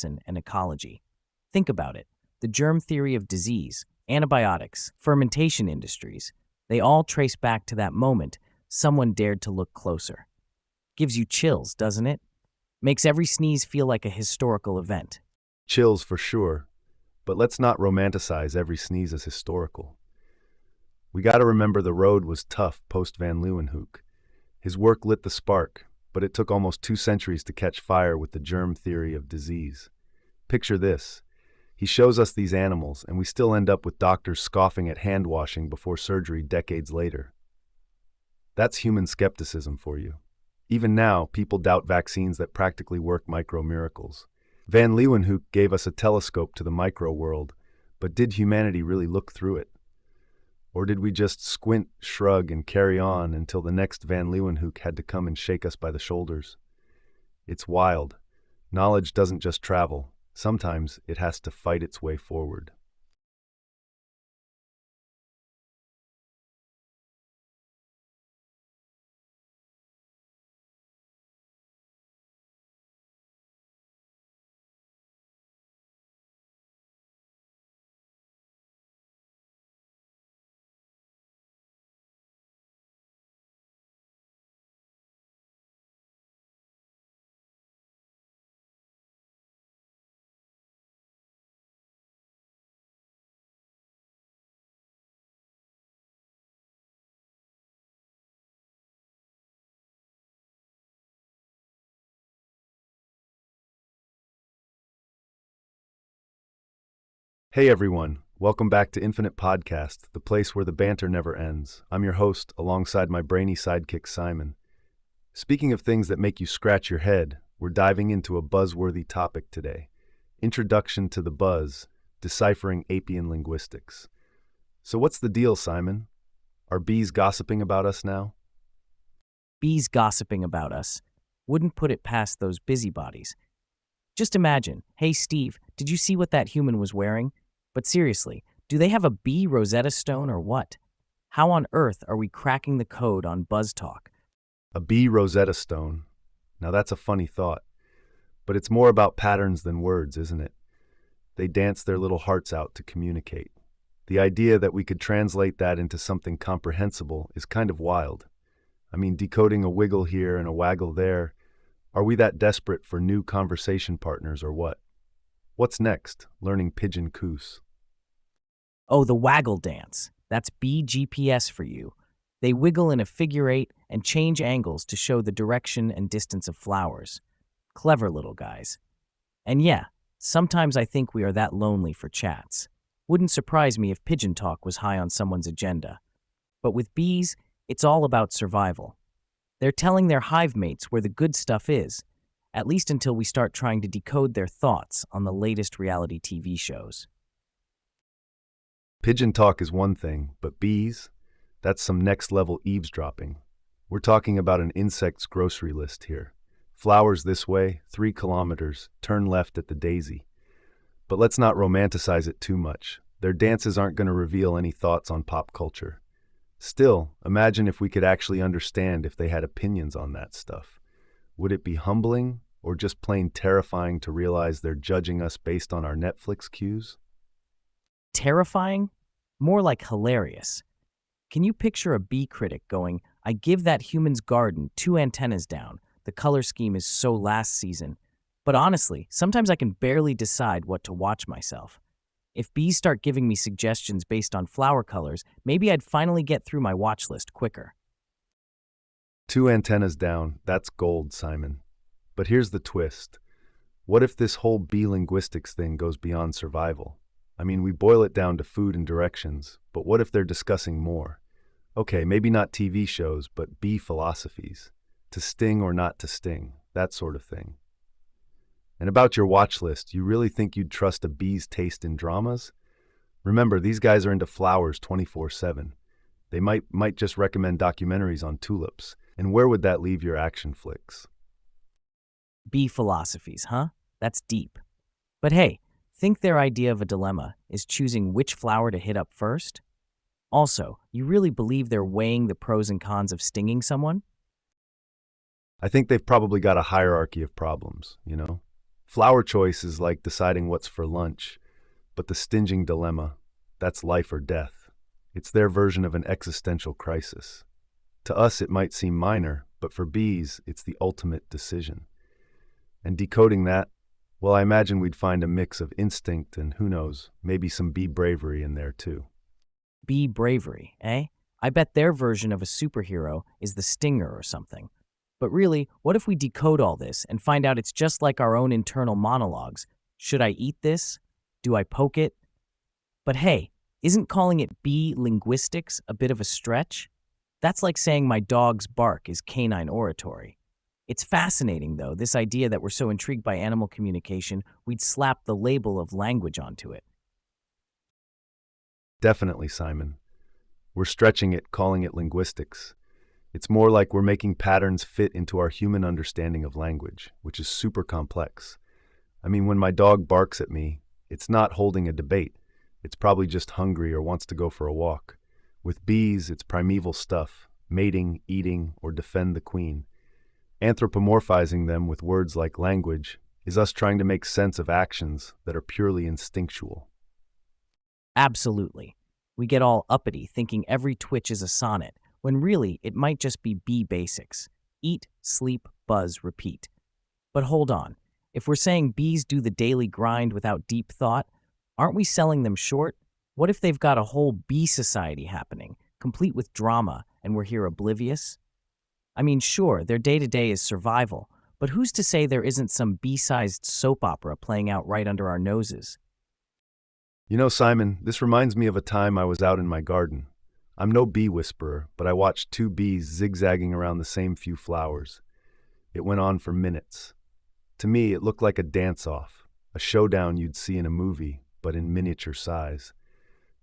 and ecology. Think about it. The germ theory of disease, antibiotics, fermentation industries, they all trace back to that moment someone dared to look closer. Gives you chills, doesn't it? Makes every sneeze feel like a historical event. Chills for sure, but let's not romanticize every sneeze as historical. We gotta remember the road was tough post Van Leeuwenhoek. His work lit the spark, but it took almost 2 centuries to catch fire with the germ theory of disease. Picture this. He shows us these animals, and we still end up with doctors scoffing at hand washing before surgery decades later. That's human skepticism for you. Even now, people doubt vaccines that practically work micro-miracles. Van Leeuwenhoek gave us a telescope to the micro world, but did humanity really look through it? Or did we just squint, shrug, and carry on until the next Van Leeuwenhoek had to come and shake us by the shoulders? It's wild. Knowledge doesn't just travel. Sometimes it has to fight its way forward. Hey everyone, welcome back to Infinite Podcast, the place where the banter never ends. I'm your host, alongside my brainy sidekick Simon. Speaking of things that make you scratch your head, we're diving into a buzzworthy topic today. Introduction to the Buzz, Deciphering Apian Linguistics. So what's the deal, Simon? Are bees gossiping about us now? Bees gossiping about us. Wouldn't put it past those busybodies. Just imagine, hey Steve, did you see what that human was wearing? But seriously, do they have a bee Rosetta Stone or what? How on earth are we cracking the code on Buzz Talk? A bee Rosetta Stone. Now that's a funny thought. But it's more about patterns than words, isn't it? They dance their little hearts out to communicate. The idea that we could translate that into something comprehensible is kind of wild. I mean, decoding a wiggle here and a waggle there. Are we that desperate for new conversation partners or what? What's next? Learning pigeon coos. Oh, the waggle dance. That's bee GPS for you. They wiggle in a figure eight and change angles to show the direction and distance of flowers. Clever little guys. And yeah, sometimes I think we are that lonely for chats. Wouldn't surprise me if pigeon talk was high on someone's agenda. But with bees, it's all about survival. They're telling their hive mates where the good stuff is, at least until we start trying to decode their thoughts on the latest reality TV shows. Pigeon talk is one thing, but bees? That's some next-level eavesdropping. We're talking about an insect's grocery list here. Flowers this way, 3 kilometers, turn left at the daisy. But let's not romanticize it too much. Their dances aren't going to reveal any thoughts on pop culture. Still, imagine if we could actually understand if they had opinions on that stuff. Would it be humbling or just plain terrifying to realize they're judging us based on our Netflix cues? Terrifying? More like hilarious. Can you picture a bee critic going, I give that human's garden 2 antennas down. The color scheme is so last season. But honestly, sometimes I can barely decide what to watch myself. If bees start giving me suggestions based on flower colors, maybe I'd finally get through my watch list quicker. 2 antennas down, that's gold, Simon. But here's the twist. What if this whole bee linguistics thing goes beyond survival? I mean, we boil it down to food and directions, but what if they're discussing more? Okay, maybe not TV shows, but bee philosophies. To sting or not to sting, that sort of thing. And about your watch list, you really think you'd trust a bee's taste in dramas? Remember, these guys are into flowers 24/7. They might just recommend documentaries on tulips. And where would that leave your action flicks? Bee philosophies, huh? That's deep. But hey, think their idea of a dilemma is choosing which flower to hit up first? Also, you really believe they're weighing the pros and cons of stinging someone? I think they've probably got a hierarchy of problems, you know? Flower choice is like deciding what's for lunch, but the stinging dilemma, that's life or death. It's their version of an existential crisis. To us, it might seem minor, but for bees, it's the ultimate decision. And decoding that, well, I imagine we'd find a mix of instinct and, who knows, maybe some bee bravery in there too. Bee bravery, eh? I bet their version of a superhero is the stinger or something. But really, what if we decode all this and find out it's just like our own internal monologues? Should I eat this? Do I poke it? But hey, isn't calling it bee linguistics a bit of a stretch? That's like saying my dog's bark is canine oratory. It's fascinating, though, this idea that we're so intrigued by animal communication, we'd slap the label of language onto it. Definitely, Simon. We're stretching it, calling it linguistics. It's more like we're making patterns fit into our human understanding of language, which is super complex. I mean, when my dog barks at me, it's not holding a debate. It's probably just hungry or wants to go for a walk. With bees, it's primeval stuff, mating, eating, or defend the queen. Anthropomorphizing them with words like language is us trying to make sense of actions that are purely instinctual. Absolutely. We get all uppity thinking every twitch is a sonnet, when really it might just be bee basics. Eat, sleep, buzz, repeat. But hold on. If we're saying bees do the daily grind without deep thought, aren't we selling them short? What if they've got a whole bee society happening, complete with drama, and we're here oblivious? I mean, sure, their day-to-day is survival, but who's to say there isn't some bee-sized soap opera playing out right under our noses? You know, Simon, this reminds me of a time I was out in my garden. I'm no bee whisperer, but I watched two bees zigzagging around the same few flowers. It went on for minutes. To me, it looked like a dance-off, a showdown you'd see in a movie, but in miniature size.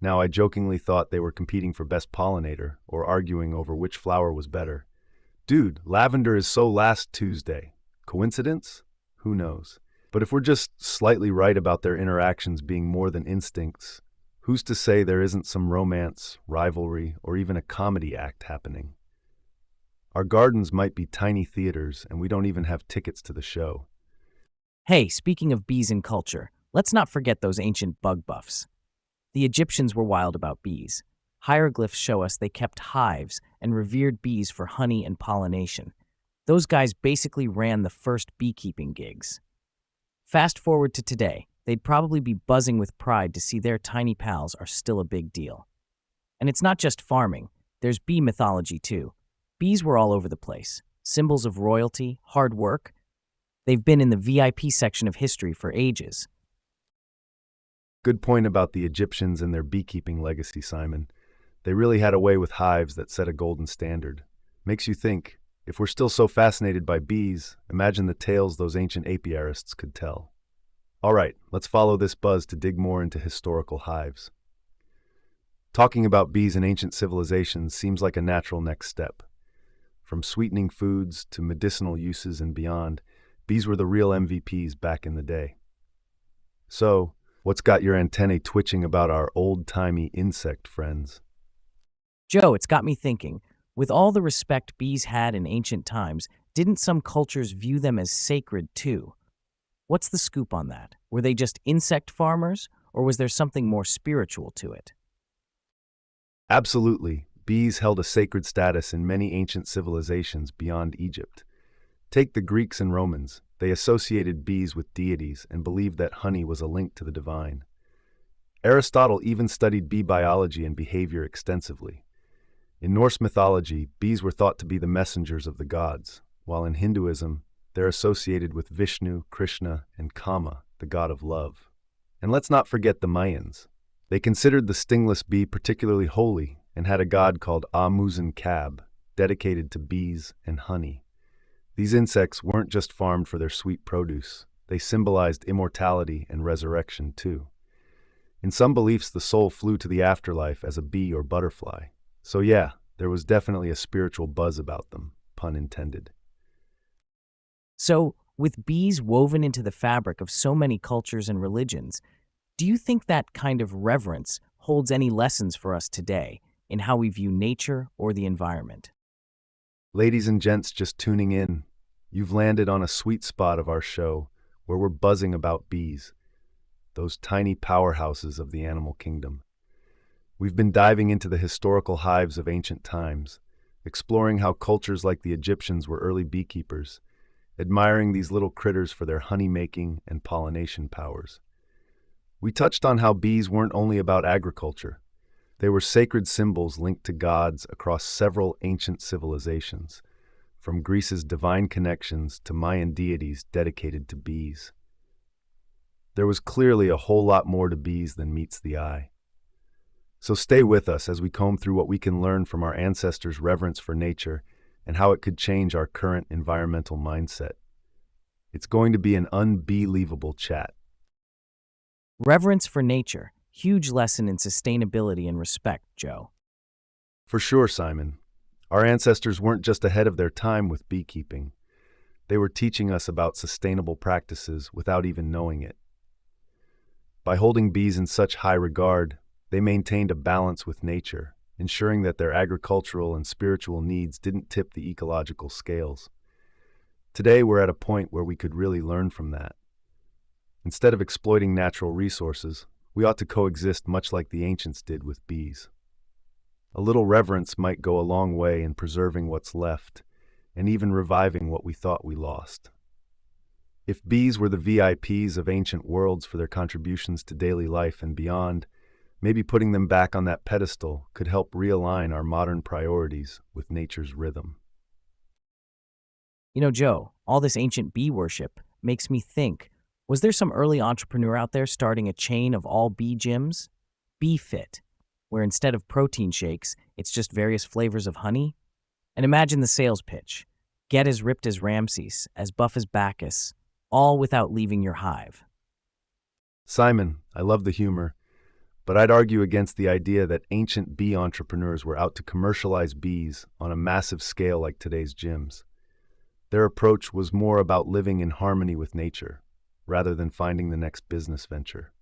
Now, I jokingly thought they were competing for best pollinator or arguing over which flower was better. Dude, lavender is so last Tuesday. Coincidence? Who knows? But if we're just slightly right about their interactions being more than instincts, who's to say there isn't some romance, rivalry, or even a comedy act happening? Our gardens might be tiny theaters, and we don't even have tickets to the show. Hey, speaking of bees and culture, let's not forget those ancient bug buffs. The Egyptians were wild about bees. Hieroglyphs show us they kept hives and revered bees for honey and pollination. Those guys basically ran the first beekeeping gigs. Fast forward to today, they'd probably be buzzing with pride to see their tiny pals are still a big deal. And it's not just farming, there's bee mythology too. Bees were all over the place, symbols of royalty, hard work. They've been in the VIP section of history for ages. Good point about the Egyptians and their beekeeping legacy, Simon. They really had a way with hives that set a golden standard. Makes you think, if we're still so fascinated by bees, imagine the tales those ancient apiarists could tell. All right, let's follow this buzz to dig more into historical hives. Talking about bees in ancient civilizations seems like a natural next step. From sweetening foods to medicinal uses and beyond, bees were the real MVPs back in the day. So, what's got your antennae twitching about our old-timey insect friends? Joe, it's got me thinking. With all the respect bees had in ancient times, didn't some cultures view them as sacred too? What's the scoop on that? Were they just insect farmers, or was there something more spiritual to it? Absolutely, bees held a sacred status in many ancient civilizations beyond Egypt. Take the Greeks and Romans. They associated bees with deities and believed that honey was a link to the divine. Aristotle even studied bee biology and behavior extensively. In Norse mythology, bees were thought to be the messengers of the gods, while in Hinduism, they're associated with Vishnu, Krishna, and Kama, the god of love. And let's not forget the Mayans. They considered the stingless bee particularly holy and had a god called Kab, dedicated to bees and honey. These insects weren't just farmed for their sweet produce, they symbolized immortality and resurrection too. In some beliefs, the soul flew to the afterlife as a bee or butterfly. So yeah, there was definitely a spiritual buzz about them, pun intended. So, with bees woven into the fabric of so many cultures and religions, do you think that kind of reverence holds any lessons for us today in how we view nature or the environment? Ladies and gents just tuning in, you've landed on a sweet spot of our show where we're buzzing about bees, those tiny powerhouses of the animal kingdom. We've been diving into the historical hives of ancient times, exploring how cultures like the Egyptians were early beekeepers, admiring these little critters for their honey-making and pollination powers. We touched on how bees weren't only about agriculture. They were sacred symbols linked to gods across several ancient civilizations, from Greece's divine connections to Mayan deities dedicated to bees. There was clearly a whole lot more to bees than meets the eye. So stay with us as we comb through what we can learn from our ancestors' reverence for nature and how it could change our current environmental mindset. It's going to be an unbelievable chat. Reverence for nature. Huge lesson in sustainability and respect, Joe. For sure, Simon. Our ancestors weren't just ahead of their time with beekeeping. They were teaching us about sustainable practices without even knowing it. By holding bees in such high regard, they maintained a balance with nature, ensuring that their agricultural and spiritual needs didn't tip the ecological scales. Today, we're at a point where we could really learn from that. Instead of exploiting natural resources, we ought to coexist much like the ancients did with bees. A little reverence might go a long way in preserving what's left, and even reviving what we thought we lost. If bees were the VIPs of ancient worlds for their contributions to daily life and beyond, maybe putting them back on that pedestal could help realign our modern priorities with nature's rhythm. You know, Joe, all this ancient bee worship makes me think, was there some early entrepreneur out there starting a chain of all bee gyms? Bee Fit, where instead of protein shakes, it's just various flavors of honey? And imagine the sales pitch. Get as ripped as Ramses, as buff as Bacchus, all without leaving your hive. Simon, I love the humor, but I'd argue against the idea that ancient bee entrepreneurs were out to commercialize bees on a massive scale like today's gyms. Their approach was more about living in harmony with nature, rather than finding the next business venture.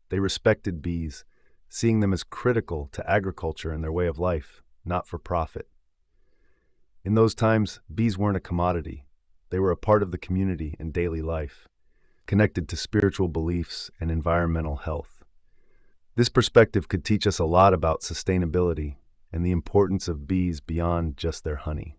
They respected bees, seeing them as critical to agriculture and their way of life, not for profit. In those times, bees weren't a commodity. They were a part of the community and daily life, connected to spiritual beliefs and environmental health. This perspective could teach us a lot about sustainability and the importance of bees beyond just their honey.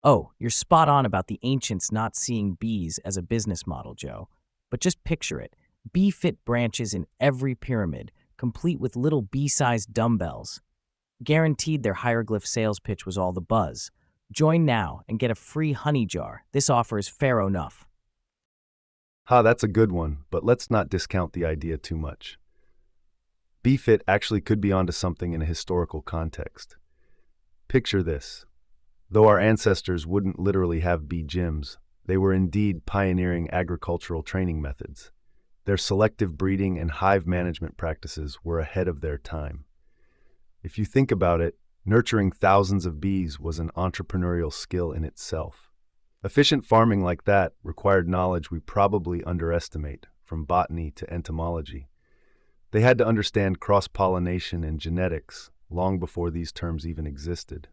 Oh, you're spot on about the ancients not seeing bees as a business model, Joe. But just picture it. Bee Fit branches in every pyramid, complete with little bee-sized dumbbells. Guaranteed their hieroglyph sales pitch was all the buzz. Join now and get a free honey jar. This offer is fair enough. That's a good one, but let's not discount the idea too much. BeeFit actually could be onto something in a historical context. Picture this. Though our ancestors wouldn't literally have bee gyms, they were indeed pioneering agricultural training methods. Their selective breeding and hive management practices were ahead of their time. If you think about it, nurturing thousands of bees was an entrepreneurial skill in itself. Efficient farming like that required knowledge we probably underestimate, from botany to entomology. They had to understand cross-pollination and genetics long before these terms even existed.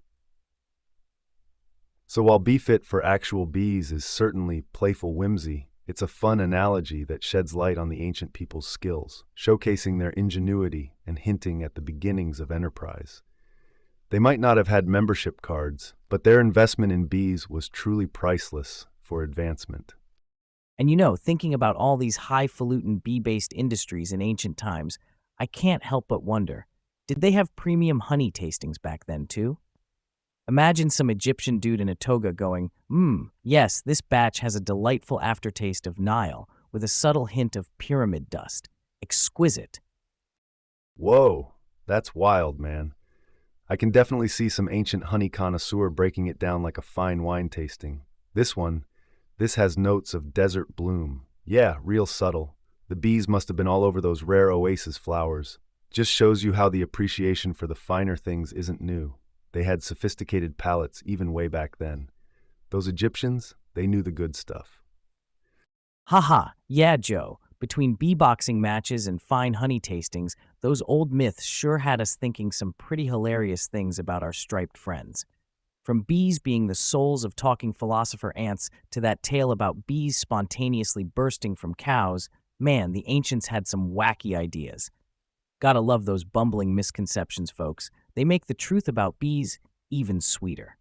So while BeeFit for actual bees is certainly playful whimsy, it's a fun analogy that sheds light on the ancient people's skills, showcasing their ingenuity and hinting at the beginnings of enterprise. They might not have had membership cards, but their investment in bees was truly priceless for advancement. And you know, thinking about all these highfalutin bee-based industries in ancient times, I can't help but wonder, did they have premium honey tastings back then too? Imagine some Egyptian dude in a toga going, yes, this batch has a delightful aftertaste of Nile with a subtle hint of pyramid dust. Exquisite. Whoa, that's wild, man. I can definitely see some ancient honey connoisseur breaking it down like a fine wine tasting. This has notes of desert bloom. Yeah, real subtle. The bees must have been all over those rare oasis flowers. Just shows you how the appreciation for the finer things isn't new. They had sophisticated palates even way back then. Those Egyptians, they knew the good stuff. Haha, yeah, Joe. Between bee-boxing matches and fine honey tastings, those old myths sure had us thinking some pretty hilarious things about our striped friends. From bees being the souls of talking philosopher ants to that tale about bees spontaneously bursting from cows, man, the ancients had some wacky ideas. Gotta love those bumbling misconceptions, folks. They make the truth about bees even sweeter.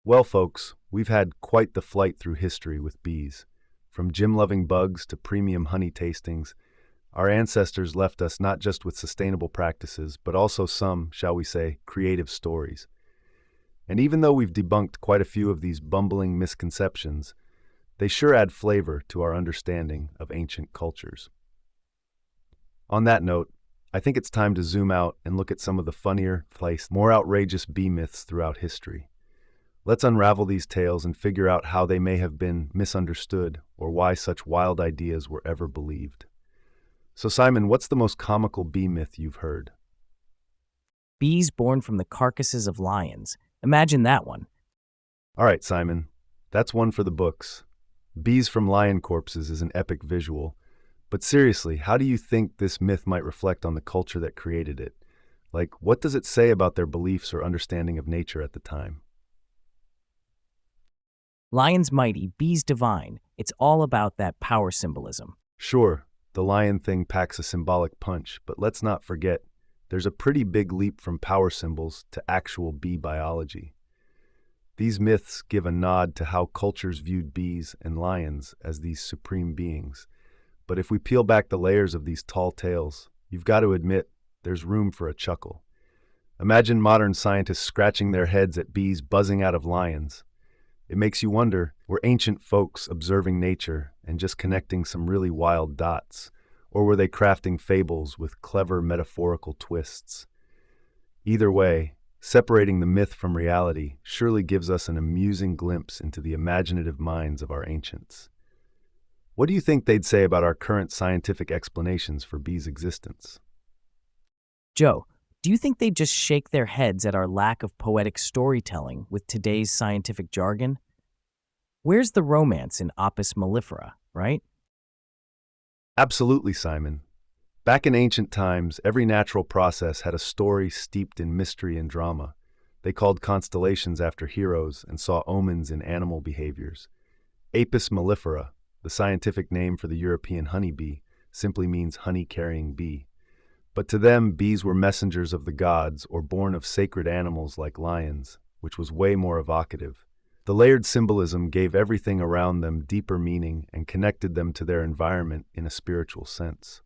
Well, folks, we've had quite the flight through history with bees. From gym-loving bugs to premium honey tastings, our ancestors left us not just with sustainable practices, but also some, shall we say, creative stories. And even though we've debunked quite a few of these bumbling misconceptions, they sure add flavor to our understanding of ancient cultures. On that note, I think it's time to zoom out and look at some of the funnier, more outrageous bee myths throughout history. Let's unravel these tales and figure out how they may have been misunderstood or why such wild ideas were ever believed. So Simon, what's the most comical bee myth you've heard? Bees born from the carcasses of lions. Imagine that one. All right, Simon, that's one for the books. Bees from lion corpses is an epic visual. But seriously, how do you think this myth might reflect on the culture that created it? Like, what does it say about their beliefs or understanding of nature at the time? Lions mighty, bees divine. It's all about that power symbolism. Sure, the lion thing packs a symbolic punch, but let's not forget, there's a pretty big leap from power symbols to actual bee biology. These myths give a nod to how cultures viewed bees and lions as these supreme beings. But if we peel back the layers of these tall tales, you've got to admit there's room for a chuckle. Imagine modern scientists scratching their heads at bees buzzing out of lions. It makes you wonder, were ancient folks observing nature and just connecting some really wild dots? Or were they crafting fables with clever metaphorical twists? Either way, separating the myth from reality surely gives us an amusing glimpse into the imaginative minds of our ancients. What do you think they'd say about our current scientific explanations for bees' existence? Joe, do you think they'd just shake their heads at our lack of poetic storytelling with today's scientific jargon? Where's the romance in Apis mellifera, right? Absolutely, Simon. Back in ancient times, every natural process had a story steeped in mystery and drama. They called constellations after heroes and saw omens in animal behaviors. Apis mellifera, the scientific name for the European honeybee, simply means honey-carrying bee. But to them, bees were messengers of the gods or born of sacred animals like lions, which was way more evocative. The layered symbolism gave everything around them deeper meaning and connected them to their environment in a spiritual sense.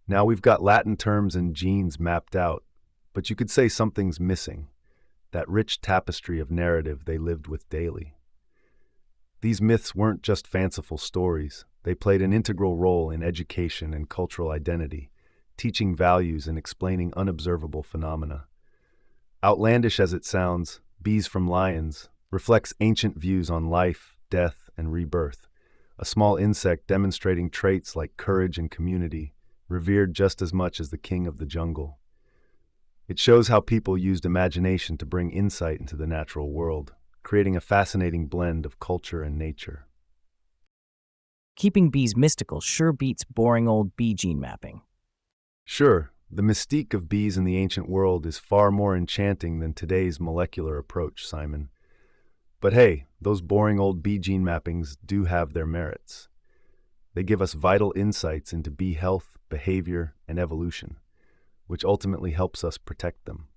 Now we've got Latin terms and genes mapped out, but you could say something's missing, that rich tapestry of narrative they lived with daily. These myths weren't just fanciful stories. They played an integral role in education and cultural identity, teaching values and explaining unobservable phenomena. Outlandish as it sounds, Bees from Lions reflects ancient views on life, death, and rebirth, a small insect demonstrating traits like courage and community, revered just as much as the king of the jungle. It shows how people used imagination to bring insight into the natural world, creating a fascinating blend of culture and nature. Keeping bees mystical sure beats boring old bee gene mapping. Sure, the mystique of bees in the ancient world is far more enchanting than today's molecular approach, Simon. But hey, those boring old bee gene mappings do have their merits. They give us vital insights into bee health, behavior, and evolution, which ultimately helps us protect them.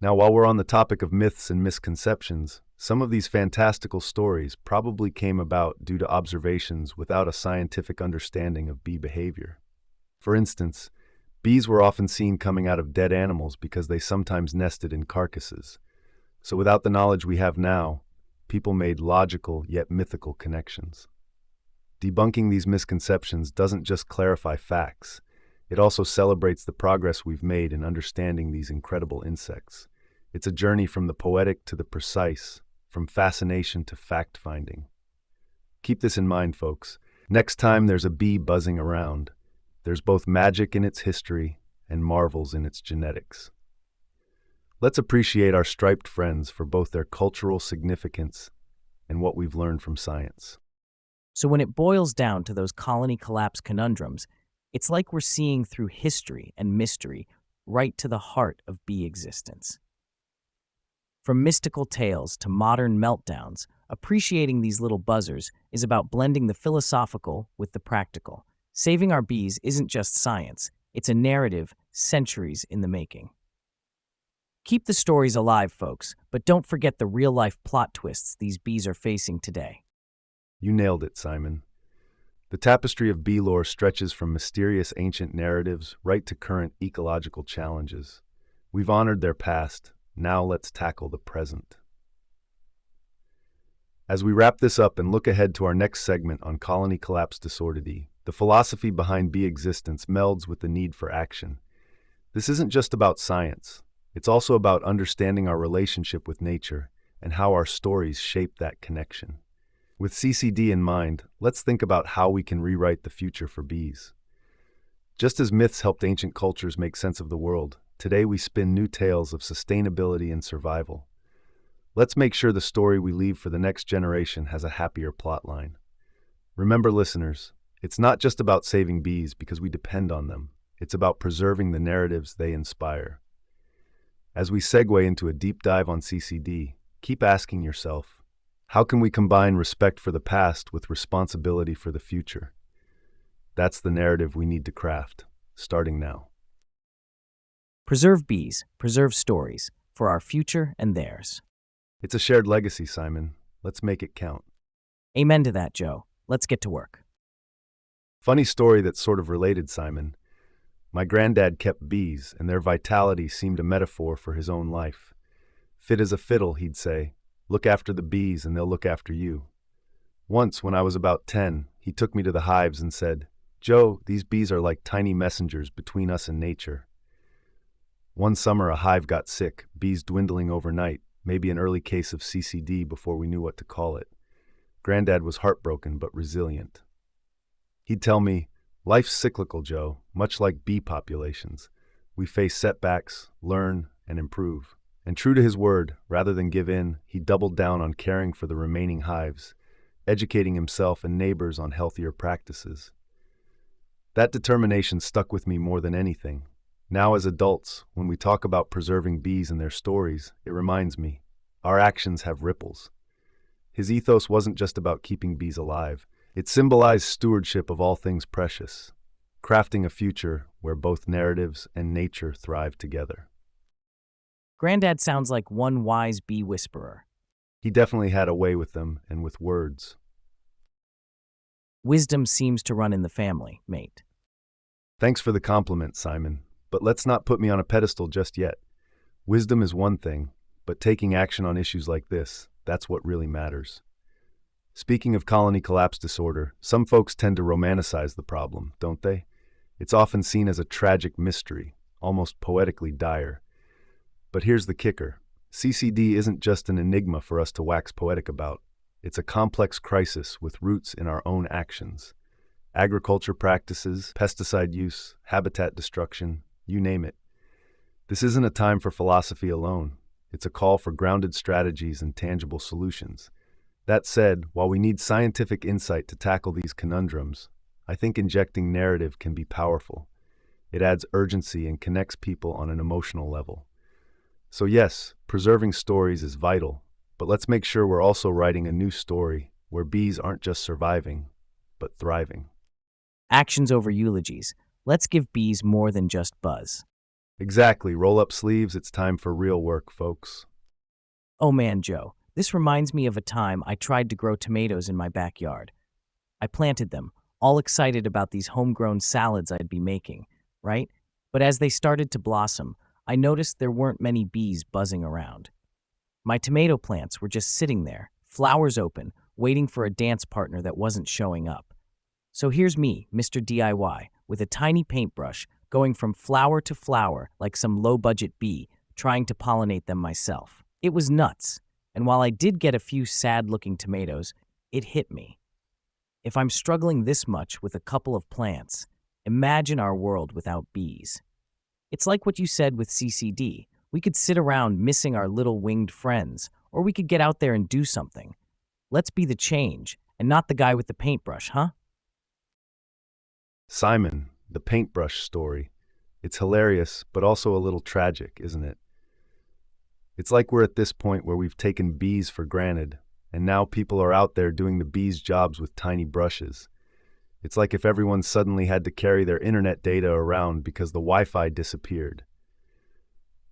Now, while we're on the topic of myths and misconceptions, some of these fantastical stories probably came about due to observations without a scientific understanding of bee behavior. For instance, bees were often seen coming out of dead animals because they sometimes nested in carcasses. So without the knowledge we have now, people made logical yet mythical connections. Debunking these misconceptions doesn't just clarify facts, it also celebrates the progress we've made in understanding these incredible insects. It's a journey from the poetic to the precise, from fascination to fact-finding. Keep this in mind, folks. Next time there's a bee buzzing around, there's both magic in its history and marvels in its genetics. Let's appreciate our striped friends for both their cultural significance and what we've learned from science. So when it boils down to those colony collapse conundrums, it's like we're seeing through history and mystery right to the heart of bee existence. From mystical tales to modern meltdowns, appreciating these little buzzers is about blending the philosophical with the practical. Saving our bees isn't just science, it's a narrative centuries in the making. Keep the stories alive, folks, but don't forget the real-life plot twists these bees are facing today. You nailed it, Simon. The tapestry of bee lore stretches from mysterious ancient narratives right to current ecological challenges. We've honored their past, now let's tackle the present. As we wrap this up and look ahead to our next segment on colony collapse disorderity, the philosophy behind bee existence melds with the need for action. This isn't just about science. It's also about understanding our relationship with nature and how our stories shape that connection. With CCD in mind, let's think about how we can rewrite the future for bees. Just as myths helped ancient cultures make sense of the world, today we spin new tales of sustainability and survival. Let's make sure the story we leave for the next generation has a happier plotline. Remember, listeners, it's not just about saving bees because we depend on them. It's about preserving the narratives they inspire. As we segue into a deep dive on CCD, keep asking yourself, how can we combine respect for the past with responsibility for the future? That's the narrative we need to craft, starting now. Preserve bees, preserve stories, for our future and theirs. It's a shared legacy, Simon. Let's make it count. Amen to that, Joe. Let's get to work. Funny story that's sort of related, Simon. My granddad kept bees, and their vitality seemed a metaphor for his own life. Fit as a fiddle, he'd say. Look after the bees and they'll look after you. Once, when I was about 10, he took me to the hives and said, "Joe, these bees are like tiny messengers between us and nature." One summer, a hive got sick, bees dwindling overnight, maybe an early case of CCD before we knew what to call it. Granddad was heartbroken but resilient. He'd tell me, "Life's cyclical, Joe, much like bee populations. We face setbacks, learn, and improve." And true to his word, rather than give in, he doubled down on caring for the remaining hives, educating himself and neighbors on healthier practices. That determination stuck with me more than anything. Now as adults, when we talk about preserving bees and their stories, it reminds me, our actions have ripples. His ethos wasn't just about keeping bees alive. It symbolized stewardship of all things precious, crafting a future where both narratives and nature thrive together. Granddad sounds like one wise bee whisperer. He definitely had a way with them and with words. Wisdom seems to run in the family, mate. Thanks for the compliment, Simon, but let's not put me on a pedestal just yet. Wisdom is one thing, but taking action on issues like this, that's what really matters. Speaking of colony collapse disorder, some folks tend to romanticize the problem, don't they? It's often seen as a tragic mystery, almost poetically dire. But here's the kicker. CCD isn't just an enigma for us to wax poetic about. It's a complex crisis with roots in our own actions. Agriculture practices, pesticide use, habitat destruction, you name it. This isn't a time for philosophy alone. It's a call for grounded strategies and tangible solutions. That said, while we need scientific insight to tackle these conundrums, I think injecting narrative can be powerful. It adds urgency and connects people on an emotional level. So yes, preserving stories is vital, but let's make sure we're also writing a new story where bees aren't just surviving, but thriving. Actions over eulogies. Let's give bees more than just buzz. Exactly, roll up sleeves, it's time for real work, folks. Oh man, Joe, this reminds me of a time I tried to grow tomatoes in my backyard. I planted them, all excited about these homegrown salads I'd be making, right? But as they started to blossom, I noticed there weren't many bees buzzing around. My tomato plants were just sitting there, flowers open, waiting for a dance partner that wasn't showing up. So here's me, Mr. DIY, with a tiny paintbrush, going from flower to flower like some low-budget bee, trying to pollinate them myself. It was nuts, and while I did get a few sad-looking tomatoes, it hit me. If I'm struggling this much with a couple of plants, imagine our world without bees. It's like what you said with CCD. We could sit around missing our little winged friends, or we could get out there and do something. Let's be the change, and not the guy with the paintbrush, huh? Simon, the paintbrush story. It's hilarious, but also a little tragic, isn't it? It's like we're at this point where we've taken bees for granted, and now people are out there doing the bees' jobs with tiny brushes. It's like if everyone suddenly had to carry their internet data around because the Wi-Fi disappeared.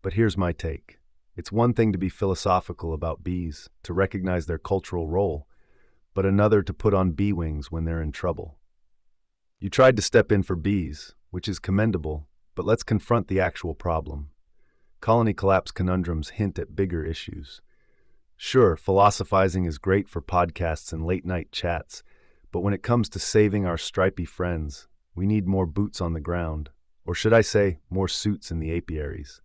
But here's my take. It's one thing to be philosophical about bees, to recognize their cultural role, but another to put on bee wings when they're in trouble. You tried to step in for bees, which is commendable, but let's confront the actual problem. Colony collapse conundrums hint at bigger issues. Sure, philosophizing is great for podcasts and late-night chats, but when it comes to saving our stripy friends, we need more boots on the ground, or should I say, more suits in the apiaries.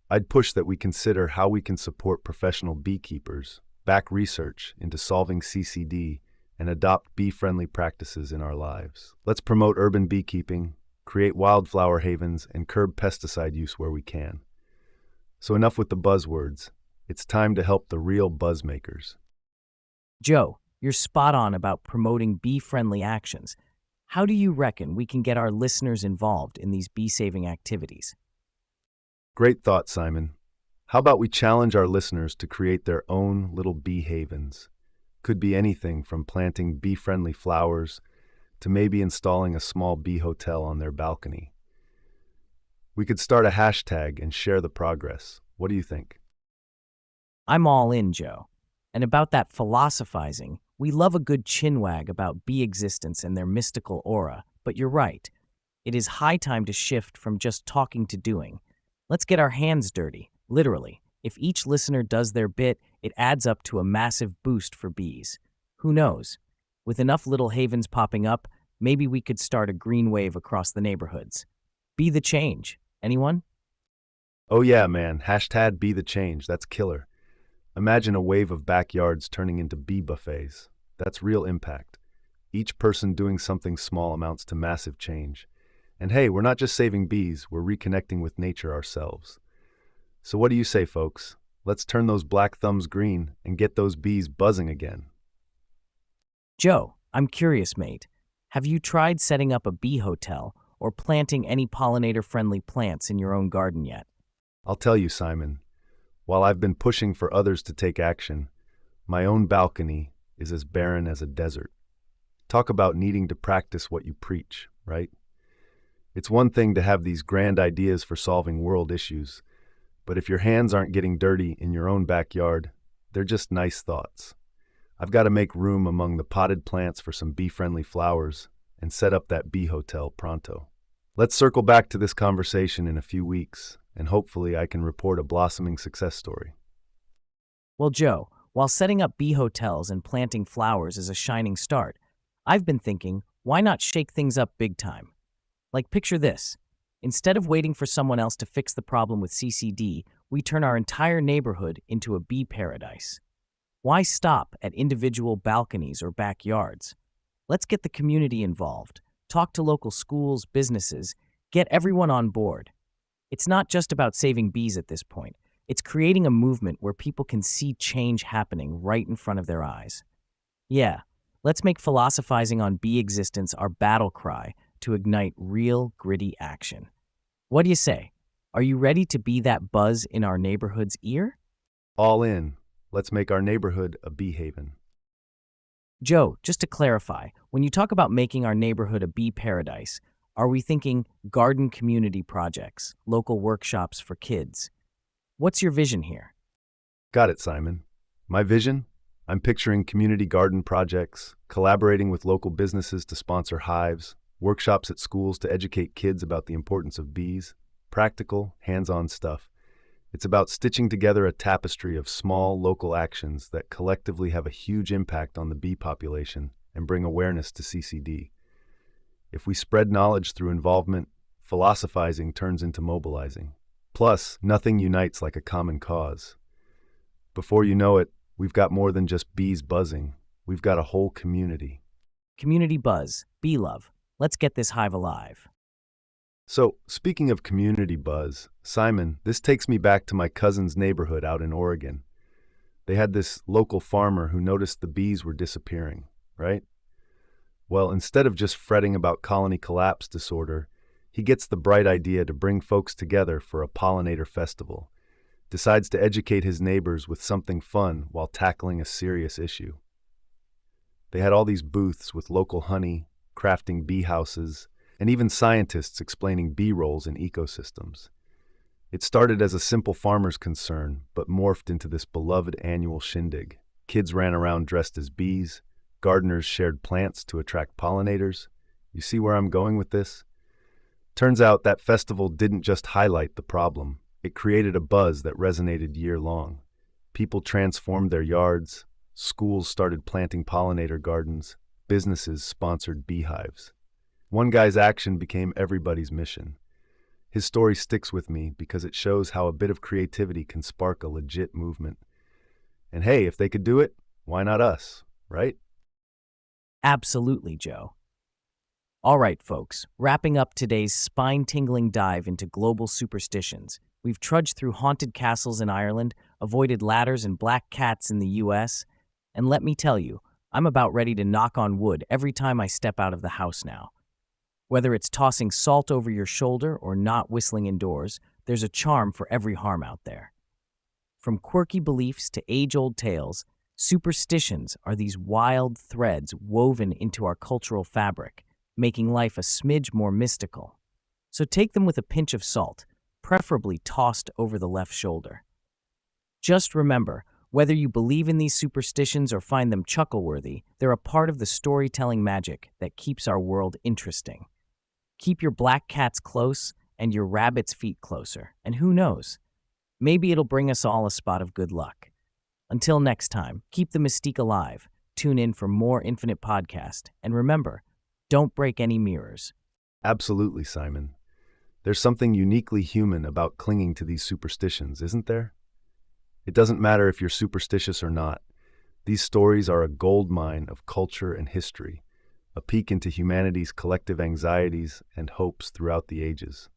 I'd push that we consider how we can support professional beekeepers, back research into solving CCD, and adopt bee-friendly practices in our lives. Let's promote urban beekeeping, create wildflower havens, and curb pesticide use where we can. So enough with the buzzwords. It's time to help the real buzzmakers. Joe, you're spot on about promoting bee-friendly actions. How do you reckon we can get our listeners involved in these bee-saving activities? Great thought, Simon. How about we challenge our listeners to create their own little bee havens? Could be anything from planting bee-friendly flowers to maybe installing a small bee hotel on their balcony. We could start a hashtag and share the progress. What do you think? I'm all in, Joe. And about that philosophizing, we love a good chinwag about bee existence and their mystical aura, but you're right. It is high time to shift from just talking to doing. Let's get our hands dirty, literally. If each listener does their bit, it adds up to a massive boost for bees. Who knows? With enough little havens popping up, maybe we could start a green wave across the neighborhoods. Be the change. Anyone? Oh yeah, man. Hashtag be the change. That's killer. Imagine a wave of backyards turning into bee buffets. That's real impact. Each person doing something small amounts to massive change. And hey, we're not just saving bees, we're reconnecting with nature ourselves. So what do you say, folks? Let's turn those black thumbs green and get those bees buzzing again. Joe, I'm curious, mate. Have you tried setting up a bee hotel or planting any pollinator-friendly plants in your own garden yet? I'll tell you, Simon, while I've been pushing for others to take action, my own balcony is as barren as a desert. Talk about needing to practice what you preach, right? It's one thing to have these grand ideas for solving world issues, but if your hands aren't getting dirty in your own backyard, they're just nice thoughts. I've got to make room among the potted plants for some bee-friendly flowers and set up that bee hotel pronto. Let's circle back to this conversation in a few weeks, and hopefully I can report a blossoming success story. Well, Joe, while setting up bee hotels and planting flowers is a shining start, I've been thinking, why not shake things up big time? Like, picture this. Instead of waiting for someone else to fix the problem with CCD, we turn our entire neighborhood into a bee paradise. Why stop at individual balconies or backyards? Let's get the community involved, talk to local schools, businesses, get everyone on board. It's not just about saving bees at this point. It's creating a movement where people can see change happening right in front of their eyes. Yeah, let's make philosophizing on bee existence our battle cry to ignite real, gritty action. What do you say? Are you ready to be that buzz in our neighborhood's ear? All in. Let's make our neighborhood a bee haven. Joe, just to clarify, when you talk about making our neighborhood a bee paradise, are we thinking garden community projects, local workshops for kids? What's your vision here? Got it, Simon. My vision? I'm picturing community garden projects, collaborating with local businesses to sponsor hives, workshops at schools to educate kids about the importance of bees, practical, hands-on stuff. It's about stitching together a tapestry of small, local actions that collectively have a huge impact on the bee population and bring awareness to CCD. If we spread knowledge through involvement, philosophizing turns into mobilizing. Plus, nothing unites like a common cause. Before you know it, we've got more than just bees buzzing. We've got a whole community. Community buzz, bee love. Let's get this hive alive. So, speaking of community buzz, Simon, this takes me back to my cousin's neighborhood out in Oregon. They had this local farmer who noticed the bees were disappearing, right? Well, instead of just fretting about colony collapse disorder, he gets the bright idea to bring folks together for a pollinator festival. decides to educate his neighbors with something fun while tackling a serious issue. They had all these booths with local honey, crafting bee houses, and even scientists explaining bee roles in ecosystems. It started as a simple farmer's concern, but morphed into this beloved annual shindig. Kids ran around dressed as bees, gardeners shared plants to attract pollinators. You see where I'm going with this? Turns out that festival didn't just highlight the problem, it created a buzz that resonated year-long. People transformed their yards, schools started planting pollinator gardens, businesses sponsored beehives. One guy's action became everybody's mission. His story sticks with me because it shows how a bit of creativity can spark a legit movement. And hey, if they could do it, why not us, right? Absolutely, Joe. All right, folks, wrapping up today's spine-tingling dive into global superstitions. We've trudged through haunted castles in Ireland, avoided ladders and black cats in the US, and let me tell you, I'm about ready to knock on wood every time I step out of the house now. Whether it's tossing salt over your shoulder or not whistling indoors, there's a charm for every harm out there. From quirky beliefs to age-old tales, superstitions are these wild threads woven into our cultural fabric, making life a smidge more mystical. So take them with a pinch of salt, preferably tossed over the left shoulder. Just remember, whether you believe in these superstitions or find them chuckle-worthy, they're a part of the storytelling magic that keeps our world interesting. Keep your black cats close and your rabbit's feet closer, and who knows, maybe it'll bring us all a spot of good luck. Until next time, keep the mystique alive, tune in for more Infinite Podcast, and remember, don't break any mirrors. Absolutely, Simon. There's something uniquely human about clinging to these superstitions, isn't there? It doesn't matter if you're superstitious or not. These stories are a goldmine of culture and history, a peek into humanity's collective anxieties and hopes throughout the ages.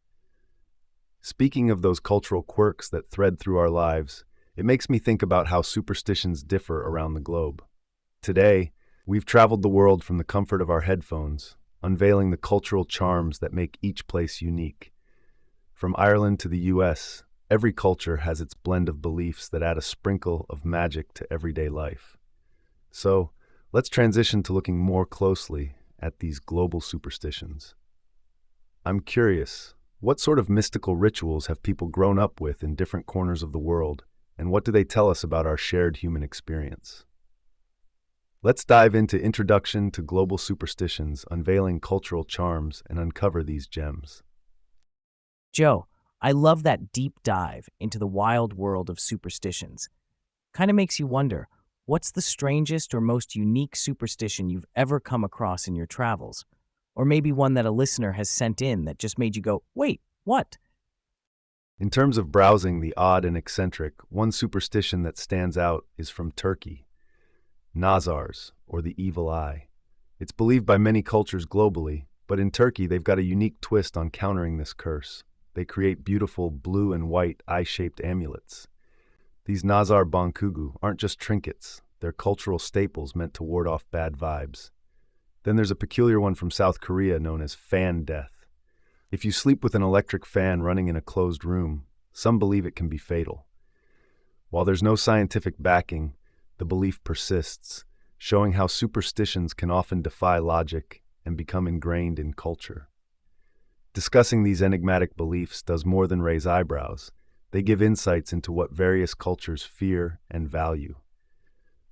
Speaking of those cultural quirks that thread through our lives, it makes me think about how superstitions differ around the globe. Today, we've traveled the world from the comfort of our headphones, unveiling the cultural charms that make each place unique. From Ireland to the US, every culture has its blend of beliefs that add a sprinkle of magic to everyday life. So, let's transition to looking more closely at these global superstitions. I'm curious, what sort of mystical rituals have people grown up with in different corners of the world, and what do they tell us about our shared human experience? Let's dive into Introduction to Global Superstitions, unveiling cultural charms, and uncover these gems. Joe, I love that deep dive into the wild world of superstitions. Kind of makes you wonder, what's the strangest or most unique superstition you've ever come across in your travels? Or maybe one that a listener has sent in that just made you go, wait, what? In terms of browsing the odd and eccentric, one superstition that stands out is from Turkey. Nazars, or the evil eye. It's believed by many cultures globally, but in Turkey they've got a unique twist on countering this curse. They create beautiful blue and white eye-shaped amulets. These Nazar Bonkugu aren't just trinkets, they're cultural staples meant to ward off bad vibes. Then there's a peculiar one from South Korea known as fan death. If you sleep with an electric fan running in a closed room, some believe it can be fatal. While there's no scientific backing, the belief persists, showing how superstitions can often defy logic and become ingrained in culture. Discussing these enigmatic beliefs does more than raise eyebrows. They give insights into what various cultures fear and value.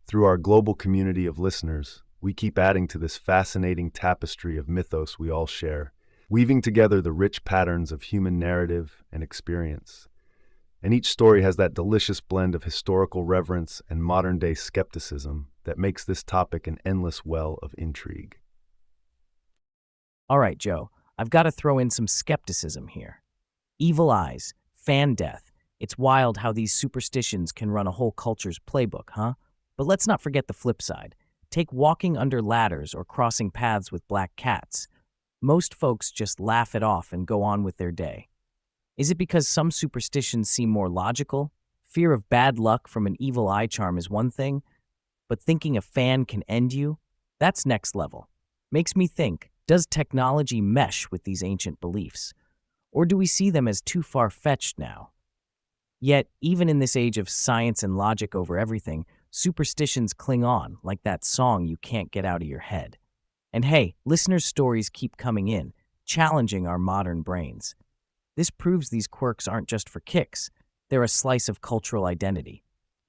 Through our global community of listeners, we keep adding to this fascinating tapestry of mythos we all share, weaving together the rich patterns of human narrative and experience. And each story has that delicious blend of historical reverence and modern-day skepticism that makes this topic an endless well of intrigue. All right, Joe, I've got to throw in some skepticism here. Evil eyes, fan death. It's wild how these superstitions can run a whole culture's playbook, huh? But let's not forget the flip side. Take walking under ladders or crossing paths with black cats. Most folks just laugh it off and go on with their day. Is it because some superstitions seem more logical? Fear of bad luck from an evil eye charm is one thing, but thinking a fan can end you? That's next level. Makes me think, does technology mesh with these ancient beliefs? Or do we see them as too far-fetched now? Yet, even in this age of science and logic over everything, superstitions cling on, like that song you can't get out of your head. And hey, listeners' stories keep coming in, challenging our modern brains. This proves these quirks aren't just for kicks, they're a slice of cultural identity.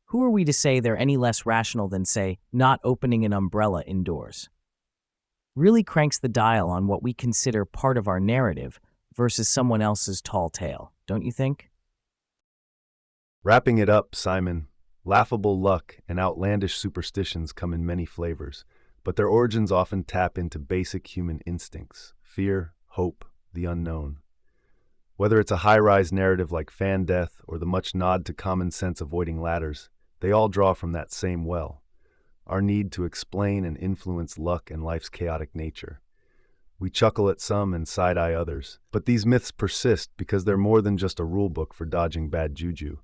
Who are we to say they're any less rational than, say, not opening an umbrella indoors? Really cranks the dial on what we consider part of our narrative versus someone else's tall tale, don't you think? Wrapping it up, Simon, laughable luck and outlandish superstitions come in many flavors, but their origins often tap into basic human instincts: fear, hope, the unknown. Whether it's a high-rise narrative like fan death or the much nod to common sense avoiding ladders, they all draw from that same well: our need to explain and influence luck and life's chaotic nature. We chuckle at some and side-eye others, but these myths persist because they're more than just a rulebook for dodging bad juju.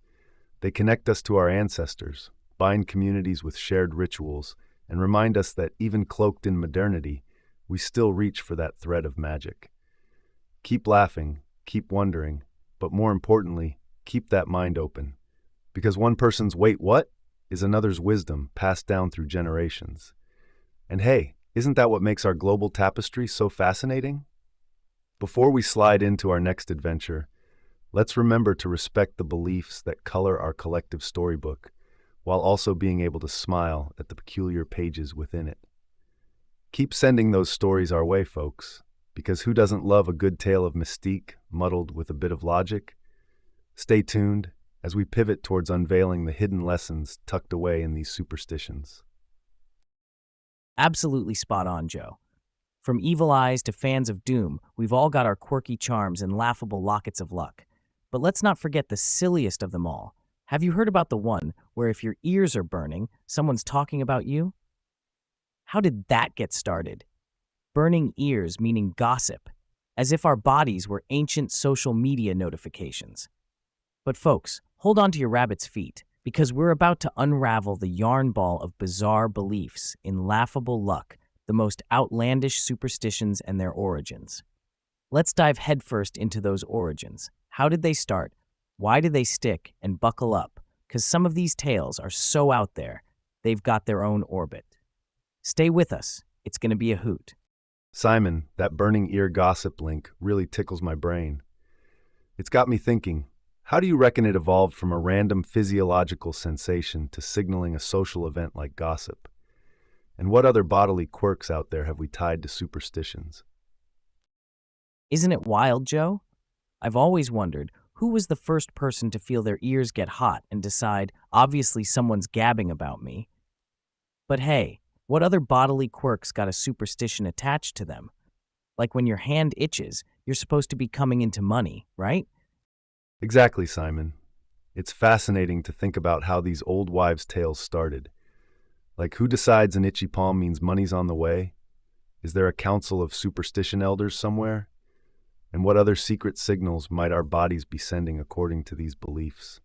They connect us to our ancestors, bind communities with shared rituals, and remind us that even cloaked in modernity, we still reach for that thread of magic. Keep laughing, keep wondering, but more importantly, keep that mind open. Because one person's "wait, what?" is another's wisdom passed down through generations. And hey, isn't that what makes our global tapestry so fascinating? Before we slide into our next adventure, let's remember to respect the beliefs that color our collective storybook, while also being able to smile at the peculiar pages within it. Keep sending those stories our way, folks, because who doesn't love a good tale of mystique muddled with a bit of logic? Stay tuned as we pivot towards unveiling the hidden lessons tucked away in these superstitions. Absolutely spot on, Joe. From evil eyes to fans of doom, we've all got our quirky charms and laughable lockets of luck. But let's not forget the silliest of them all. Have you heard about the one where if your ears are burning, someone's talking about you? How did that get started? Burning ears meaning gossip, as if our bodies were ancient social media notifications. But folks, hold on to your rabbit's feet, because we're about to unravel the yarn ball of bizarre beliefs in laughable luck, the most outlandish superstitions and their origins. Let's dive headfirst into those origins. How did they start? Why did they stick? And buckle up, because some of these tales are so out there, they've got their own orbit. Stay with us. It's going to be a hoot. Simon, that burning ear gossip link really tickles my brain. It's got me thinking, how do you reckon it evolved from a random physiological sensation to signaling a social event like gossip? And what other bodily quirks out there have we tied to superstitions? Isn't it wild, Joe? I've always wondered, who was the first person to feel their ears get hot and decide, obviously someone's gabbing about me? But hey, what other bodily quirks got a superstition attached to them? Like when your hand itches, you're supposed to be coming into money, right? Exactly, Simon. It's fascinating to think about how these old wives' tales started. Like, who decides an itchy palm means money's on the way? Is there a council of superstition elders somewhere? And what other secret signals might our bodies be sending according to these beliefs?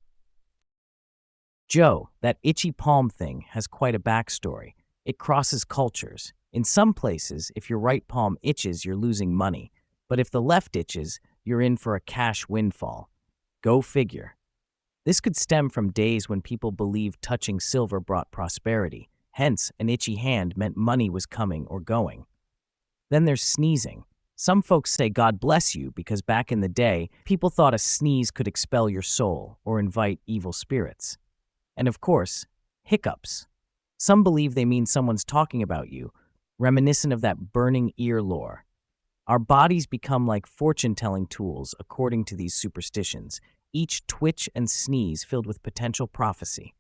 Joe, that itchy palm thing has quite a backstory. It crosses cultures. In some places, if your right palm itches, you're losing money. But if the left itches, you're in for a cash windfall. Go figure. This could stem from days when people believed touching silver brought prosperity. Hence, an itchy hand meant money was coming or going. Then there's sneezing. Some folks say God bless you because back in the day, people thought a sneeze could expel your soul or invite evil spirits. And of course, hiccups. Some believe they mean someone's talking about you, reminiscent of that burning ear lore. Our bodies become like fortune-telling tools according to these superstitions, each twitch and sneeze filled with potential prophecy.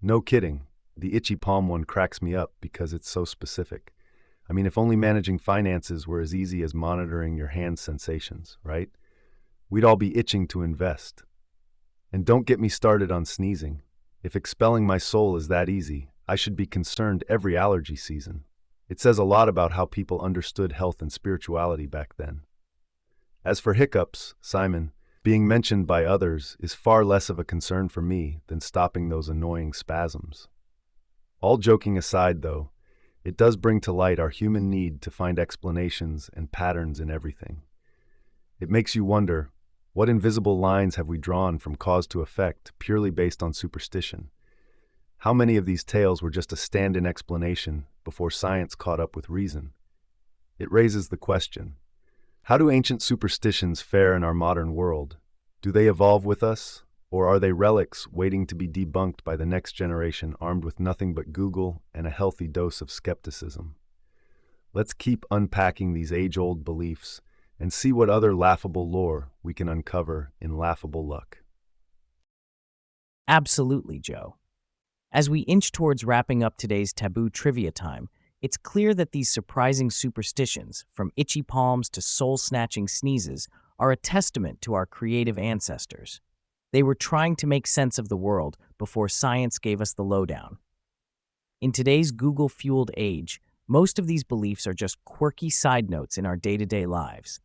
No kidding. The itchy palm one cracks me up because it's so specific. I mean, if only managing finances were as easy as monitoring your hand sensations, right? We'd all be itching to invest. And don't get me started on sneezing. If expelling my soul is that easy, I should be concerned every allergy season. It says a lot about how people understood health and spirituality back then. As for hiccups, Simon, being mentioned by others is far less of a concern for me than stopping those annoying spasms. All joking aside, though, it does bring to light our human need to find explanations and patterns in everything. It makes you wonder, What invisible lines have we drawn from cause to effect purely based on superstition? How many of these tales were just a stand-in explanation before science caught up with reason? It raises the question, how do ancient superstitions fare in our modern world? Do they evolve with us, or are they relics waiting to be debunked by the next generation armed with nothing but Google and a healthy dose of skepticism? Let's keep unpacking these age-old beliefs and see what other laughable lore we can uncover in laughable luck. Absolutely, Joe. As we inch towards wrapping up today's taboo trivia time, it's clear that these surprising superstitions, from itchy palms to soul-snatching sneezes, are a testament to our creative ancestors. They were trying to make sense of the world before science gave us the lowdown. In today's Google-fueled age, most of these beliefs are just quirky side notes in our day-to-day lives.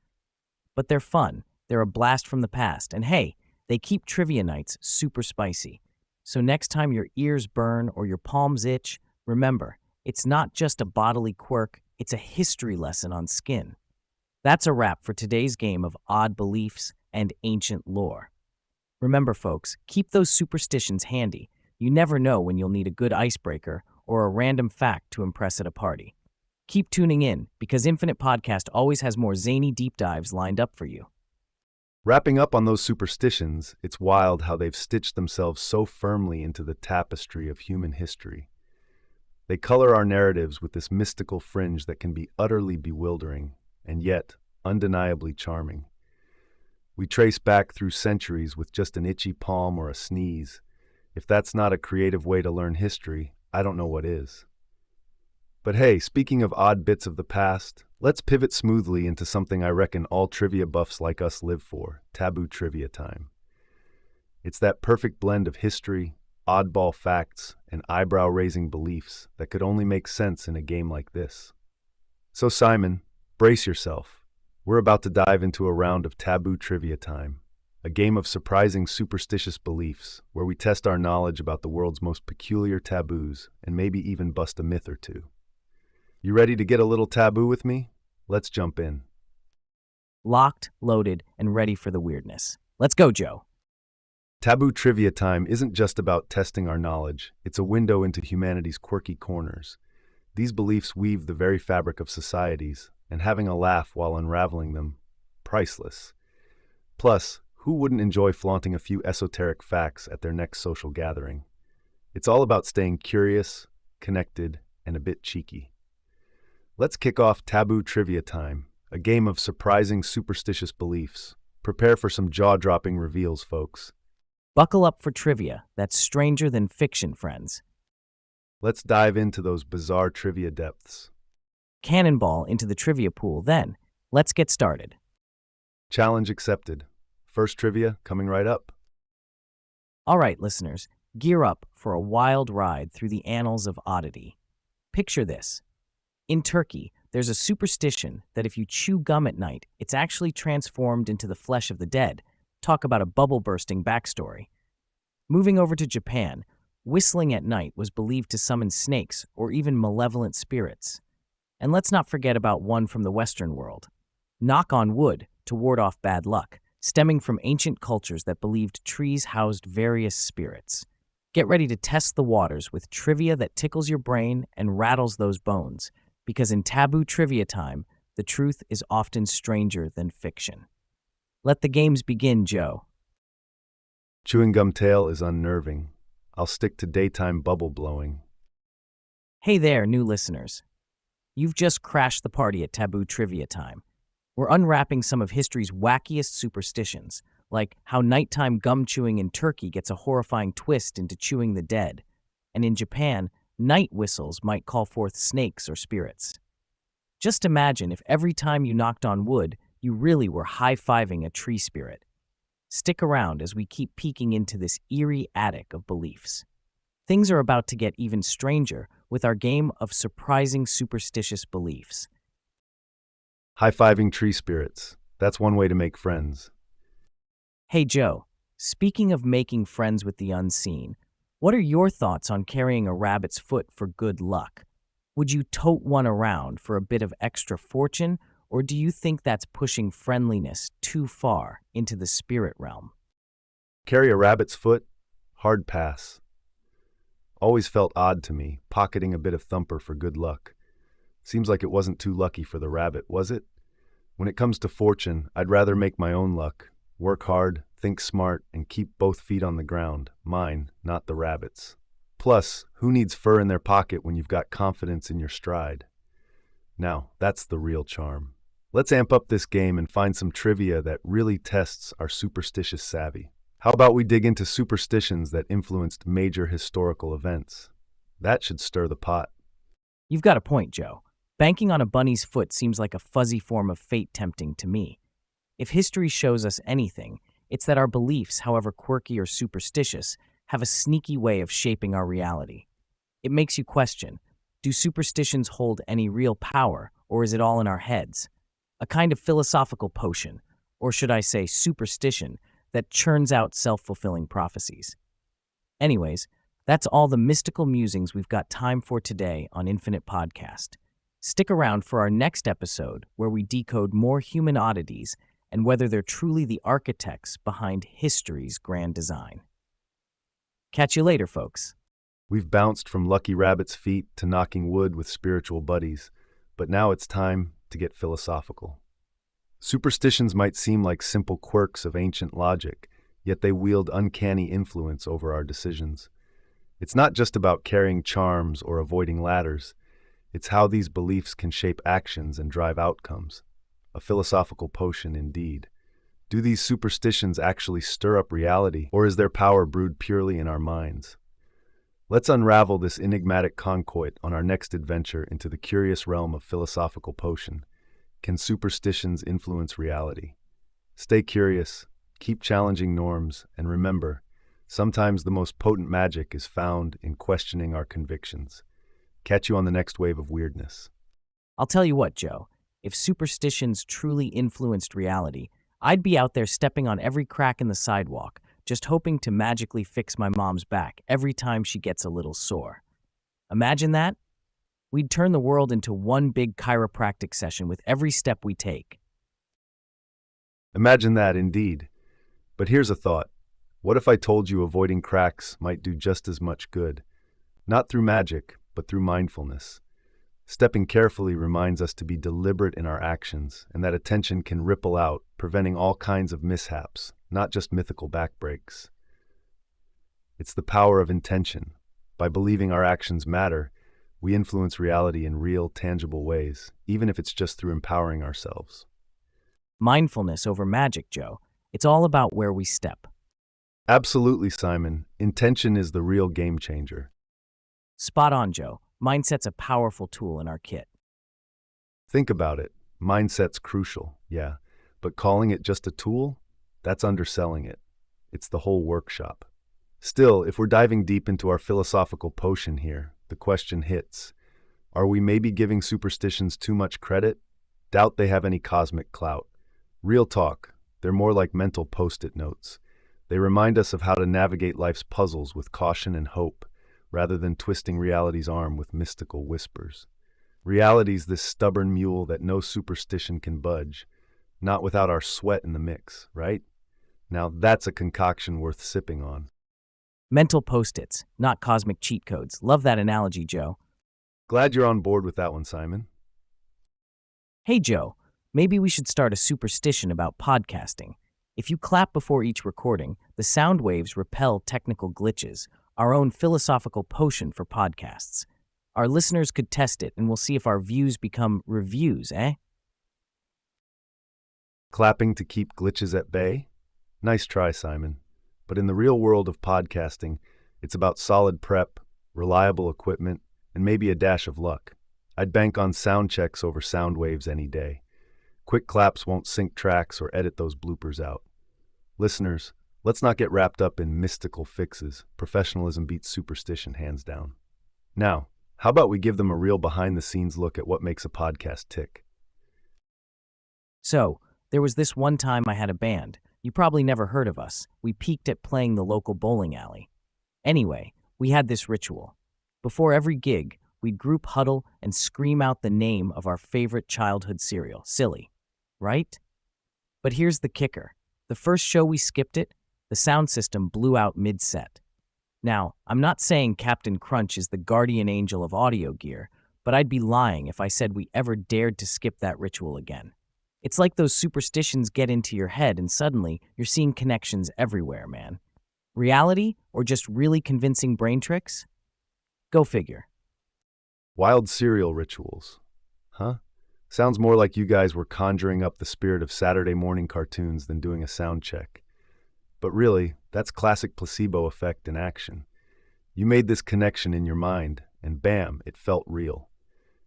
But they're fun, they're a blast from the past, and hey, they keep trivia nights super spicy. So next time your ears burn or your palms itch, remember, it's not just a bodily quirk, it's a history lesson on skin. That's a wrap for today's game of odd beliefs and ancient lore. Remember, folks, keep those superstitions handy. You never know when you'll need a good icebreaker or a random fact to impress at a party. Keep tuning in, because Infinite Podcast always has more zany deep dives lined up for you. Wrapping up on those superstitions, it's wild how they've stitched themselves so firmly into the tapestry of human history. They color our narratives with this mystical fringe that can be utterly bewildering, and yet undeniably charming. We trace back through centuries with just an itchy palm or a sneeze. If that's not a creative way to learn history, I don't know what is. But hey, speaking of odd bits of the past, let's pivot smoothly into something I reckon all trivia buffs like us live for: taboo trivia time. It's that perfect blend of history, oddball facts, and eyebrow-raising beliefs that could only make sense in a game like this. So Simon, brace yourself. We're about to dive into a round of taboo trivia time, a game of surprising superstitious beliefs where we test our knowledge about the world's most peculiar taboos and maybe even bust a myth or two. You ready to get a little taboo with me? Let's jump in. Locked, loaded, and ready for the weirdness. Let's go, Joe. Taboo trivia time isn't just about testing our knowledge, it's a window into humanity's quirky corners. These beliefs weave the very fabric of societies, and having a laugh while unraveling them, priceless. Plus, who wouldn't enjoy flaunting a few esoteric facts at their next social gathering? It's all about staying curious, connected, and a bit cheeky. Let's kick off Taboo Trivia Time, a game of surprising superstitious beliefs. Prepare for some jaw-dropping reveals, folks. Buckle up for trivia that's stranger than fiction, friends. Let's dive into those bizarre trivia depths. Cannonball into the trivia pool, then. Let's get started. Challenge accepted. First trivia coming right up. All right, listeners, gear up for a wild ride through the annals of oddity. Picture this. In Turkey, there's a superstition that if you chew gum at night, it's actually transformed into the flesh of the dead. Talk about a bubble-bursting backstory. Moving over to Japan, whistling at night was believed to summon snakes or even malevolent spirits. And let's not forget about one from the Western world. Knock on wood to ward off bad luck, stemming from ancient cultures that believed trees housed various spirits. Get ready to test the waters with trivia that tickles your brain and rattles those bones, because in taboo trivia time, the truth is often stranger than fiction. Let the games begin, Joe. Chewing gum tale is unnerving. I'll stick to daytime bubble blowing. Hey there, new listeners. You've just crashed the party at Taboo Trivia Time. We're unwrapping some of history's wackiest superstitions, like how nighttime gum chewing in Turkey gets a horrifying twist into chewing the dead, and in Japan, night whistles might call forth snakes or spirits. Just imagine if every time you knocked on wood, you really were high-fiving a tree spirit. Stick around as we keep peeking into this eerie attic of beliefs. Things are about to get even stranger with our game of surprising superstitious beliefs. High-fiving tree spirits. That's one way to make friends. Hey Joe, speaking of making friends with the unseen, what are your thoughts on carrying a rabbit's foot for good luck? Would you tote one around for a bit of extra fortune, Or do you think that's pushing friendliness too far into the spirit realm? Carry a rabbit's foot? Hard pass. Always felt odd to me, pocketing a bit of thumper for good luck. Seems like it wasn't too lucky for the rabbit, was it? When it comes to fortune, I'd rather make my own luck. Work hard, think smart, and keep both feet on the ground. Mine, not the rabbit's. Plus, who needs fur in their pocket when you've got confidence in your stride? Now, that's the real charm. Let's amp up this game and find some trivia that really tests our superstitious savvy. How about we dig into superstitions that influenced major historical events? That should stir the pot. You've got a point, Joe. Banking on a bunny's foot seems like a fuzzy form of fate tempting to me. If history shows us anything, it's that our beliefs, however quirky or superstitious, have a sneaky way of shaping our reality. It makes you question, do superstitions hold any real power, or is it all in our heads? A kind of philosophical potion, or should I say superstition, that churns out self-fulfilling prophecies. Anyways, that's all the mystical musings we've got time for today on Infinite Podcast. Stick around for our next episode where we decode more human oddities and whether they're truly the architects behind history's grand design. Catch you later, folks. We've bounced from lucky rabbit's feet to knocking wood with spiritual buddies, but now it's time to get philosophical. Superstitions might seem like simple quirks of ancient logic, yet they wield uncanny influence over our decisions. It's not just about carrying charms or avoiding ladders. It's how these beliefs can shape actions and drive outcomes. A philosophical potion indeed. Do these superstitions actually stir up reality, or is their power brewed purely in our minds? Let's unravel this enigmatic concoit on our next adventure into the curious realm of philosophical potion. Can superstitions influence reality? Stay curious, keep challenging norms, and remember, sometimes the most potent magic is found in questioning our convictions. Catch you on the next wave of weirdness. I'll tell you what, Joe, if superstitions truly influenced reality, I'd be out there stepping on every crack in the sidewalk, just hoping to magically fix my mom's back every time she gets a little sore. Imagine that? We'd turn the world into one big chiropractic session with every step we take. Imagine that, indeed. But here's a thought. What if I told you avoiding cracks might do just as much good? Not through magic, but through mindfulness. Stepping carefully reminds us to be deliberate in our actions, and that attention can ripple out, preventing all kinds of mishaps, not just mythical backbreaks. It's the power of intention. By believing our actions matter, we influence reality in real, tangible ways, even if it's just through empowering ourselves. Mindfulness over magic, Joe. It's all about where we step. Absolutely, Simon. Intention is the real game changer. Spot on, Joe. Mindset's a powerful tool in our kit. Think about it. Mindset's crucial, yeah. But calling it just a tool? That's underselling it. It's the whole workshop. Still, if we're diving deep into our philosophical potion here, the question hits. Are we maybe giving superstitions too much credit? Doubt they have any cosmic clout. Real talk, they're more like mental post-it notes. They remind us of how to navigate life's puzzles with caution and hope, rather than twisting reality's arm with mystical whispers. Reality's this stubborn mule that no superstition can budge, not without our sweat in the mix, right? Now that's a concoction worth sipping on. Mental post-its, not cosmic cheat codes. Love that analogy, Joe. Glad you're on board with that one, Simon. Hey, Joe, maybe we should start a superstition about podcasting. If you clap before each recording, the sound waves repel technical glitches, our own philosophical potion for podcasts. Our listeners could test it, and we'll see if our views become reviews, eh? Clapping to keep glitches at bay? Nice try, Simon. But in the real world of podcasting, it's about solid prep, reliable equipment, and maybe a dash of luck. I'd bank on sound checks over sound waves any day. Quick claps won't sync tracks or edit those bloopers out. Listeners, let's not get wrapped up in mystical fixes. Professionalism beats superstition hands down. Now, how about we give them a real behind-the-scenes look at what makes a podcast tick? So, there was this one time I had a band. You probably never heard of us. We peaked at playing the local bowling alley. Anyway, we had this ritual. Before every gig, we'd group huddle and scream out the name of our favorite childhood cereal. Silly, right? But here's the kicker. The first show we skipped it, the sound system blew out mid-set. Now, I'm not saying Captain Crunch is the guardian angel of audio gear, but I'd be lying if I said we ever dared to skip that ritual again. It's like those superstitions get into your head and suddenly you're seeing connections everywhere, man. Reality or just really convincing brain tricks? Go figure. Wild cereal rituals. Huh? Sounds more like you guys were conjuring up the spirit of Saturday morning cartoons than doing a sound check. But really, that's classic placebo effect in action. You made this connection in your mind, and bam, it felt real.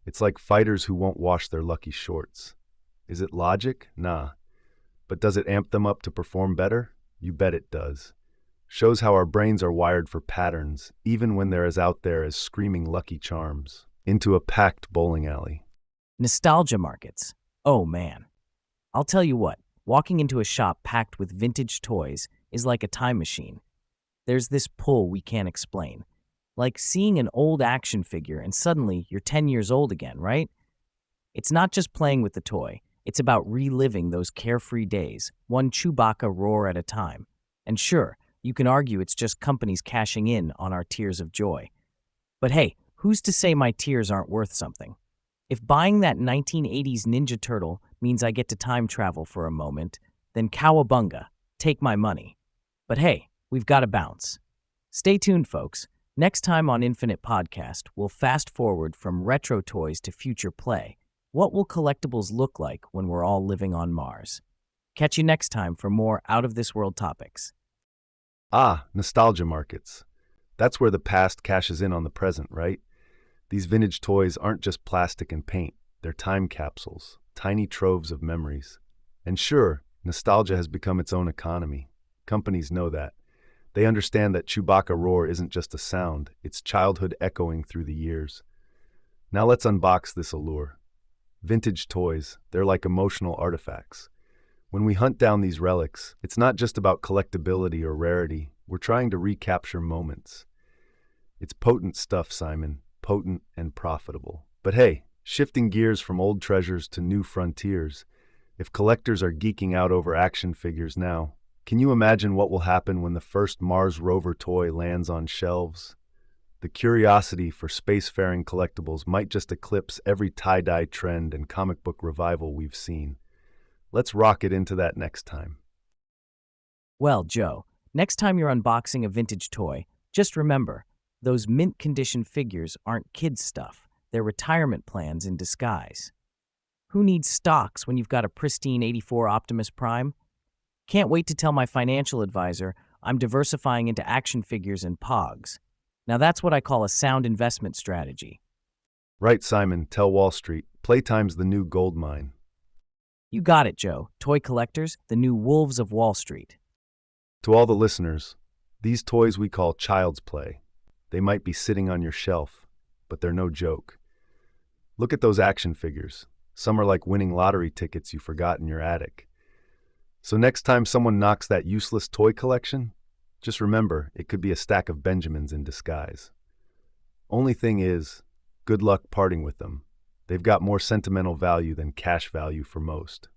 It's like fighters who won't wash their lucky shorts. Is it logic? Nah. But does it amp them up to perform better? You bet it does. Shows how our brains are wired for patterns, even when they're as out there as screaming Lucky Charms into a packed bowling alley. Nostalgia markets. Oh man. I'll tell you what, walking into a shop packed with vintage toys is like a time machine. There's this pull we can't explain. Like seeing an old action figure and suddenly you're 10 years old again, right? It's not just playing with the toy. It's about reliving those carefree days, one Chewbacca roar at a time. And sure, you can argue it's just companies cashing in on our tears of joy. But hey, who's to say my tears aren't worth something? If buying that 1980s Ninja Turtle means I get to time travel for a moment, then cowabunga, take my money. But hey, we've got to bounce. Stay tuned, folks. Next time on Infinite Podcast, we'll fast forward from retro toys to future play. What will collectibles look like when we're all living on Mars? Catch you next time for more out-of-this-world topics. Ah, nostalgia markets. That's where the past cashes in on the present, right? These vintage toys aren't just plastic and paint. They're time capsules, tiny troves of memories. And sure, nostalgia has become its own economy. Companies know that. They understand that Chewbacca roar isn't just a sound, it's childhood echoing through the years. Now let's unbox this allure. Vintage toys, they're like emotional artifacts. When we hunt down these relics, it's not just about collectability or rarity. We're trying to recapture moments. It's potent stuff, Simon, potent and profitable. But hey, shifting gears from old treasures to new frontiers, if collectors are geeking out over action figures now, can you imagine what will happen when the first Mars rover toy lands on shelves? The curiosity for spacefaring collectibles might just eclipse every tie-dye trend and comic book revival we've seen. Let's rocket into that next time. Well, Joe, next time you're unboxing a vintage toy, just remember, those mint-condition figures aren't kids' stuff. They're retirement plans in disguise. Who needs stocks when you've got a pristine 84 Optimus Prime? Can't wait to tell my financial advisor I'm diversifying into action figures and pogs. Now that's what I call a sound investment strategy. Right, Simon, tell Wall Street, playtime's the new gold mine. You got it, Joe. Toy collectors, the new wolves of Wall Street. To all the listeners, these toys we call child's play. They might be sitting on your shelf, but they're no joke. Look at those action figures. Some are like winning lottery tickets you forgot in your attic. So next time someone knocks that useless toy collection, just remember it could be a stack of Benjamins in disguise. Only thing is, good luck parting with them. They've got more sentimental value than cash value for most.